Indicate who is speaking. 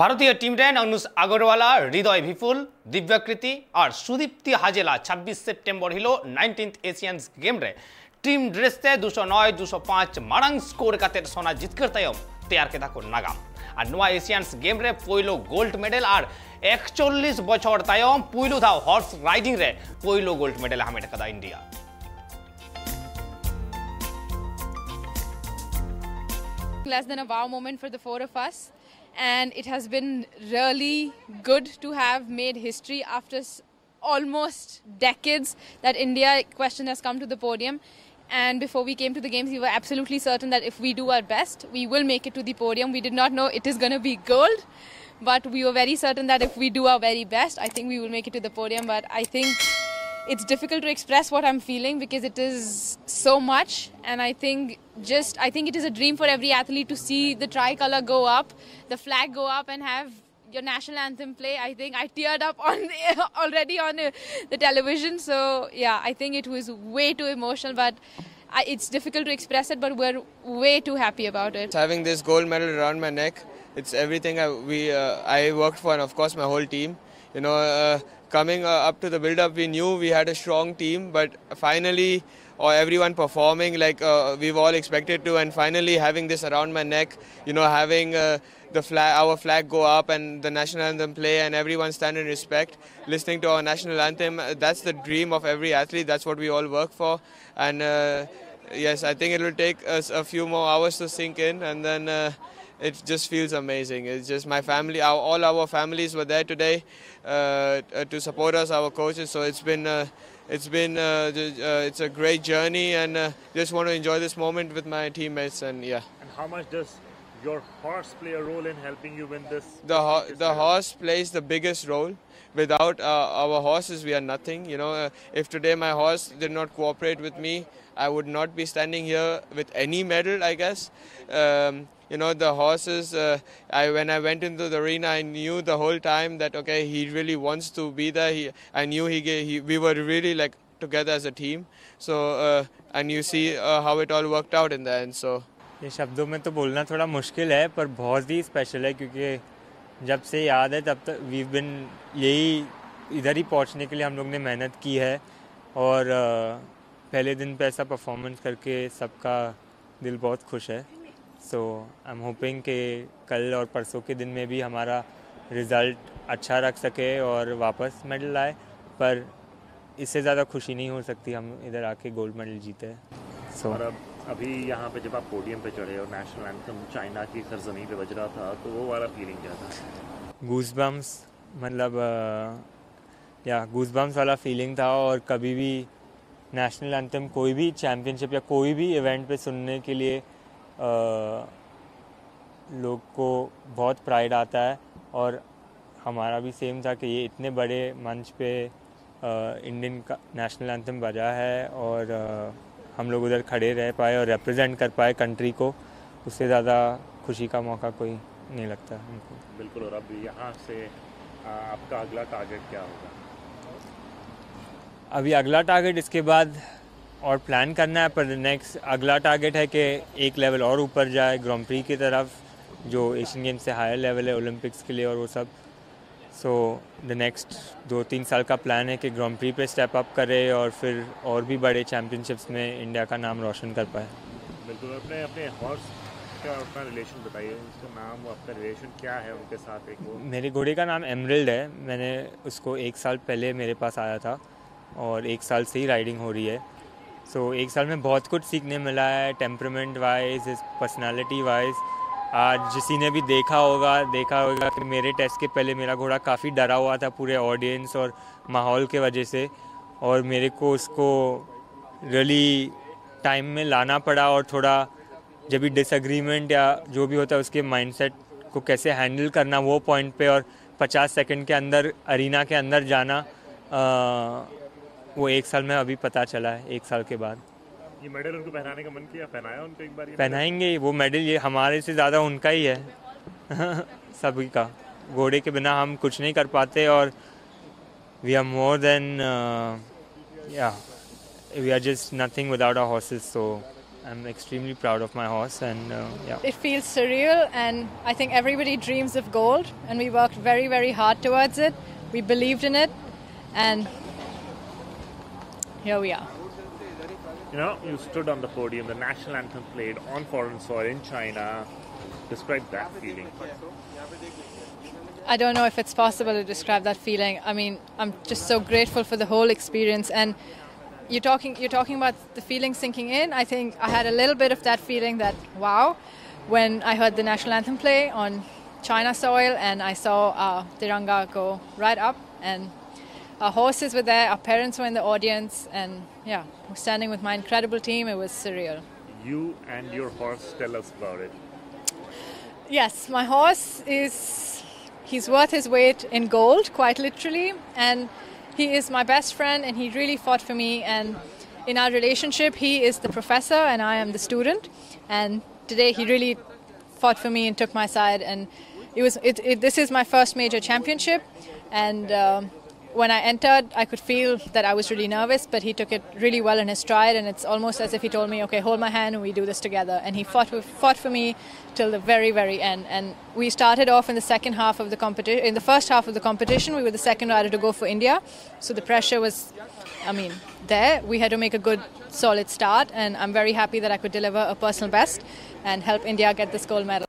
Speaker 1: भारतीय टीम रे अनुष আগরওয়ালা, হৃদয় বিপুল, দিব্যকৃতি আর সুদীপ্তি হাজেলা 26 সেপ্টেম্বর হিলো 19th एशियंस गेम रे टीम ड्रेस ते 209 205 मारंग स्कोर काते सोना जितकर तयम तैयार के थाको नागाम আর নোয়া এশিয়ান্স गेम रे পয়লো গোল্ড মেডেল আর 41 বছর তয়ম পয়লো দা হর্স রাইডিং রে পয়লো গোল্ড মেডেল হামেট কাদা India.
Speaker 2: Less than a wow moment for the four of us, and it has been really good to have made history after almost decades that India Equestrian has come to the podium. And before we came to the games, we were absolutely certain that if we do our best, we will make it to the podium. We did not know it is going to be gold, but we were very certain that if we do our very best, I think we will make it to the podium. But I think it's difficult to express what I'm feeling because it is so much, and I think it is a dream for every athlete to see the tricolor go up, the flag go up, and have your national anthem play. I think I teared up already on the television. So yeah, I think it was way too emotional, but it's difficult to express it, but we're way too happy about it.
Speaker 3: Having this gold medal around my neck, it's everything I worked for, and of course my whole team. You know, coming up to the build-up, we knew we had a strong team, but finally, everyone performing like we've all expected to, and finally having this around my neck, you know, having our flag go up and the national anthem play, and everyone stand in respect, listening to our national anthem. That's the dream of every athlete. That's what we all work for, and yes, I think it will take us a few more hours to sink in, and then. It just feels amazing. It's just my family, all our families were there today to support us, our coaches. So it's a great journey, and just want to enjoy this moment with my teammates. And yeah.
Speaker 4: And how much does your horse play a role in helping you win this?
Speaker 3: The horse plays the biggest role. Without our horses, we are nothing. You know, if today my horse did not cooperate with me, I would not be standing here with any medal, I guess. You know, the horses, when I went into the arena, I knew the whole time that, okay, he really wants to be there. I knew we were really like together as a team. So, and you see how it all worked out in the end. So,
Speaker 5: ये शब्दों में तो बोलना थोड़ा मुश्किल है, पर बहुत ही स्पेशल है क्योंकि जब से याद है तब तक वी बिन यही इधर ही पहुंचने के लिए हम लोग ने मेहनत की है, और पहले दिन पे ऐसा परफॉर्मेंस करके सबका दिल बहुत खुश है. सो आई एम होपिंग कि कल और परसों के दिन में भी हमारा रिज़ल्ट अच्छा रख सके और वापस मेडल आए, पर इससे ज़्यादा खुशी नहीं हो सकती हम इधर आके गोल्ड मेडल जीते हैं.
Speaker 4: और अभी यहाँ पे जब आप पोडियम पे चढ़े और नेशनल एंथम चाइना की सरजमी पे बज रहा था, तो वो वाला फीलिंग क्या था?
Speaker 5: गूज़बम्स, मतलब गूज़बम्स वाला फीलिंग था. और कभी भी नेशनल एंथम कोई भी चैम्पियनशिप या कोई भी इवेंट पे सुनने के लिए लोग को बहुत प्राइड आता है, और हमारा भी सेम था कि ये इतने बड़े मंच पे इंडियन का नेशनल एंथम बजा है और हम लोग उधर खड़े रह पाए और रिप्रेजेंट कर पाए कंट्री को. उससे ज़्यादा खुशी का मौका कोई नहीं लगता हमको.
Speaker 4: बिल्कुल. और अब यहाँ से आपका अगला टारगेट क्या होगा?
Speaker 5: अभी अगला टारगेट इसके बाद और प्लान करना है, पर नेक्स्ट अगला टारगेट है कि एक लेवल और ऊपर जाए ग्रांड प्री की तरफ, जो एशियन गेम्स से हायर लेवल है ओलंपिक्स के लिए और वो सब. सो द नेक्स्ट 2-3 साल का प्लान है कि ग्रांड प्री पे स्टेप अप करे और फिर और भी बड़े चैम्पियनशिप्स में इंडिया का नाम रोशन कर पाए.
Speaker 4: बिल्कुल. अपने हॉर्स का अपना रिलेशन बताइए, उसका नाम, आपका रिलेशन क्या है उनके साथ?
Speaker 5: मेरे घोड़े का नाम एमरल्ड है. मैंने उसको 1 साल पहले मेरे पास आया था और 1 साल से ही राइडिंग हो रही है. सो 1 साल में बहुत कुछ सीखने मिला है, टेम्परामेंट वाइज, पर्सनालिटी वाइज. आज किसी ने भी देखा होगा कि मेरे टेस्ट के पहले मेरा घोड़ा काफ़ी डरा हुआ था पूरे ऑडियंस और माहौल के वजह से, और मेरे को उसको रियली टाइम में लाना पड़ा, और थोड़ा जब भी डिसएग्रीमेंट या जो भी होता है उसके माइंडसेट को कैसे हैंडल करना वो पॉइंट पे, और 50 सेकंड के अंदर अरीना के अंदर जाना, वो 1 साल में अभी पता चला है 1 साल के बाद.
Speaker 4: ये मेडल उनको पहनाने का मन किया? पहनाया उनको एक बार?
Speaker 5: पहनाएंगे वो मेडल. ये हमारे से ज़्यादा उनका ही है सभी का. घोड़े के बिना हम कुछ नहीं कर पाते, और we are more than we are just nothing without our horses. So I'm extremely proud of my horse, and yeah.
Speaker 6: It feels surreal, and I think everybody dreams of gold, and we worked very, very hard towards it. We believed in it, and here we are.
Speaker 4: You know, you stood on the podium, the national anthem played on foreign soil in China. Describe that feeling.
Speaker 6: I don't know if it's possible to describe that feeling. I mean, I'm just so grateful for the whole experience. And you're talking about the feeling sinking in. I think I had a little bit of that feeling that, wow, when I heard the national anthem play on China soil and I saw Tiranga go right up, and our horses were there, our parents were in the audience, and yeah, we're standing with my incredible team. It was surreal.
Speaker 4: You and your horse, tell us about it.
Speaker 6: Yes, my horse he's worth his weight in gold, quite literally, and he is my best friend, and he really fought for me. And in our relationship, he is the professor and I am the student, and today he really fought for me and took my side. And this is my first major championship, and when I entered, I could feel that I was really nervous, but he took it really well in his stride, and it's almost as if he told me, okay, hold my hand and we do this together. And he fought for me till the very, very end. And we started off in the second half of the competition. In the first half of the competition, we were the second rider to go for India. So the pressure was, there. We had to make a good, solid start, and I'm very happy that I could deliver a personal best and help India get this gold medal.